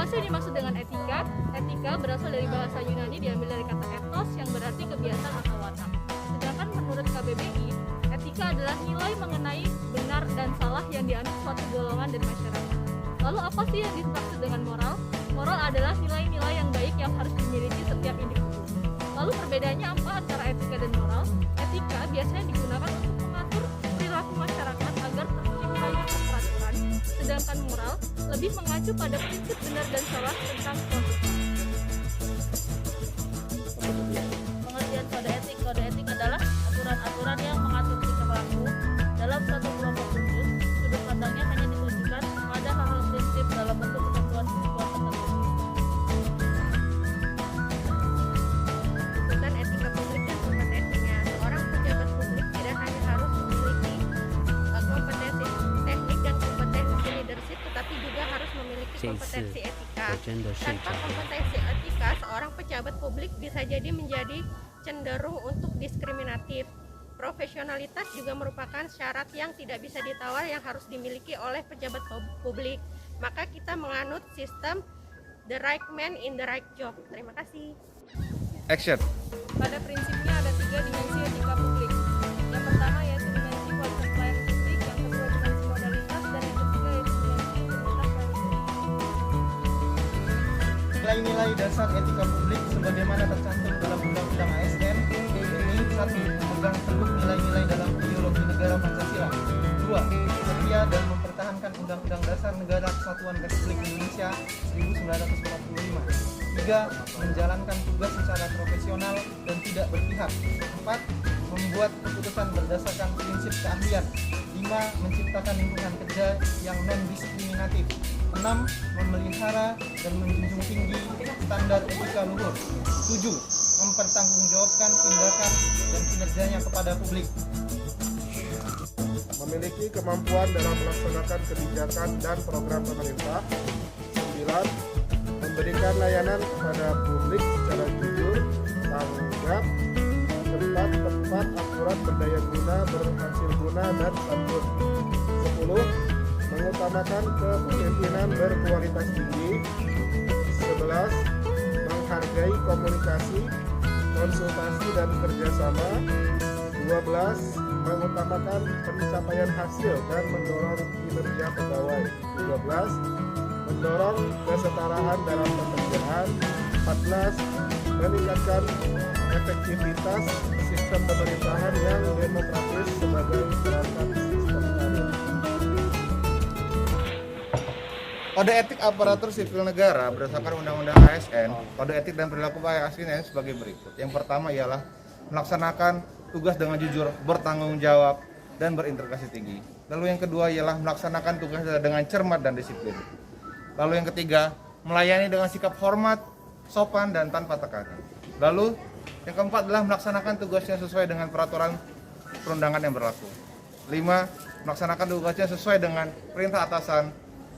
Apa sih yang dimaksud dengan etika? Etika berasal dari bahasa Yunani, diambil dari kata ethos yang berarti kebiasaan atau watak. Sedangkan menurut KBBI, etika adalah nilai mengenai benar dan salah yang dianut suatu golongan dan masyarakat. Lalu apa sih yang dimaksud dengan moral? Moral adalah nilai-nilai yang baik yang harus dimiliki setiap individu. Lalu perbedaannya apa antara etika dan moral? Etika biasanya digunakan untuk mengatur perilaku masyarakat agar tertib banyak peraturan, sedangkan moral lebih mengacu pada prinsip benar dan salah tentang suatu hal. Pengertian kode etik adalah aturan-aturan yang mengatur tingkah laku dalam suatu kelompok khusus. Sudut pandangnya hanya ditujukan pada hal-hal prinsip dalam bentuk ketentuan tertentu. Bukan etika publik dan kompetensinya. Seorang pejabat publik tidak hanya harus memiliki kompetensi teknik dan kompetensi leadership, tetapi juga harus memiliki kompetensi etika. Tanpa kompetensi etika, seorang pejabat publik bisa jadi menjadi cenderung untuk diskriminatif. Profesionalitas juga merupakan syarat yang tidak bisa ditawar yang harus dimiliki oleh pejabat publik. Maka kita menganut sistem the right man in the right job. Terima kasih. Action. Pada prinsipnya ada 3 dimensi etika publik. Yang pertama yaitu dimensi kualitas pelayanan publik, yang kedua dimensi modalitas, dan yang ketiga yaitu dimensi integritas pelayanan publik. Nilai-nilai dasar etika publik sebagaimana tercantum dalam Undang-Undang ASN, yakni 1. Memegang teguh nilai-nilai dalam ideologi negara Pancasila. 2. Setia dan mempertahankan Undang-Undang Dasar Negara Kesatuan Republik Indonesia 1945. 3. Menjalankan tugas secara profesional dan tidak berpihak. 4. Membuat keputusan berdasarkan prinsip keahlian. 5. Menciptakan lingkungan kerja yang non-diskriminatif. 6. Memelihara dan menjunjung tinggi standar etika luhur. 7. Mempertanggungjawabkan tindakan dan kinerjanya kepada publik. Memiliki kemampuan dalam melaksanakan kebijakan dan program pemerintah. 9. Memberikan layanan kepada publik secara jujur, tanggap, cepat, tepat, akurat, berdaya guna, berhasil guna, dan santun. 10. Mengutamakan kepemimpinan berkualitas tinggi. 11. Menghargai komunikasi, konsultasi, dan kerjasama. 12. Mengutamakan pencapaian hasil dan mendorong kinerja pegawai. 13. Mendorong kesetaraan dalam pekerjaan. 14. Meningkatkan efektivitas sistem pemerintahan yang demokratis sebagai perangkat sistem karir. Kode etik aparatur sipil negara berdasarkan Undang-Undang ASN, kode etik dan perilaku ASN sebagai berikut. Yang pertama ialah melaksanakan tugas dengan jujur, bertanggung jawab, dan berintegrasi tinggi. Lalu yang kedua ialah melaksanakan tugas dengan cermat dan disiplin. Lalu yang ketiga, melayani dengan sikap hormat, sopan, dan tanpa tekanan. Lalu yang keempat adalah melaksanakan tugasnya sesuai dengan peraturan perundangan yang berlaku. 5. Melaksanakan tugasnya sesuai dengan perintah atasan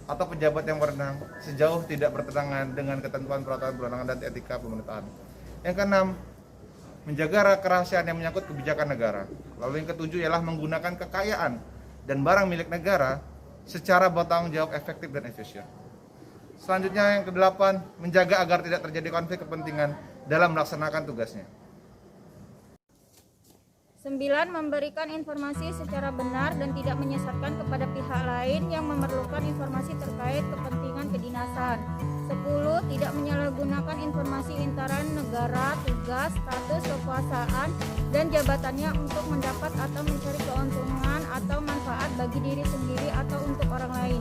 atau pejabat yang berwenang sejauh tidak bertentangan dengan ketentuan peraturan perundangan dan etika pemerintahan. Yang keenam, menjaga kerahasiaan yang menyangkut kebijakan negara. Lalu yang ketujuh ialah menggunakan kekayaan dan barang milik negara secara bertanggung jawab, efektif, dan efisien. Selanjutnya yang kedelapan, menjaga agar tidak terjadi konflik kepentingan dalam melaksanakan tugasnya. 9. Memberikan informasi secara benar dan tidak menyesatkan kepada pihak lain yang memerlukan informasi terkait kepentingan kedinasan. 10. Tidak menyalahgunakan informasi intaran negara, tugas, status, kekuasaan, dan jabatannya untuk mendapat atau mencari keuntungan atau manfaat bagi diri sendiri atau untuk orang lain.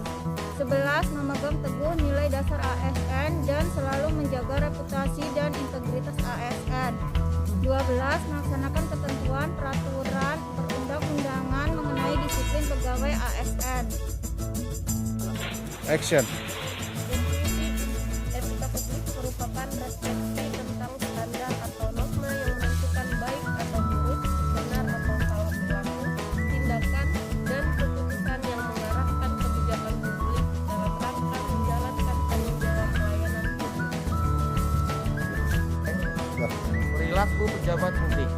11. Memegang teguh nilai dasar ASN dan selalu menjaga reputasi dan integritas ASN. 12. Melaksanakan ketentuan peraturan perundang-undangan mengenai disiplin pegawai ASN. Action. Definisi etika publik merupakan refleksi tentang standar atau norma yang menentukan baik atau buruk, benar atau salah perilaku, tindakan, dan keputusan yang mengarahkan kebijakan publik dalam rangka menjalankan tanggung jawab pelayanan publik. Perilaku pejabat publik.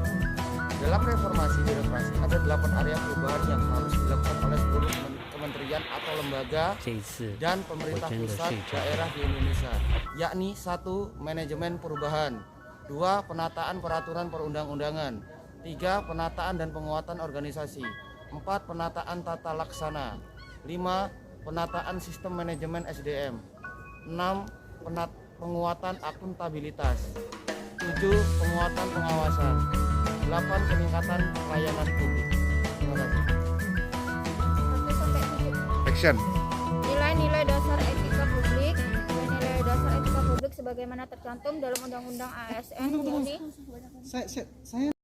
Dalam reformasi birokrasi ada 8 area perubahan yang harus dilakukan oleh seluruh kementerian kementerian atau lembaga dan pemerintah pusat daerah di Indonesia, yakni 1. Manajemen perubahan, 2. Penataan peraturan perundang-undangan, 3. Penataan dan penguatan organisasi, 4. Penataan tata laksana, 5. Penataan sistem manajemen SDM, 6. Penguatan akuntabilitas, 7. Penguatan pengawasan, 8. Peningkatan pelayanan publik. Terima kasih. 1 sampai 7. Action. Nilai-nilai dasar etika publik. Nilai dasar etika publik sebagaimana tercantum dalam Undang-Undang ASN yakni Saya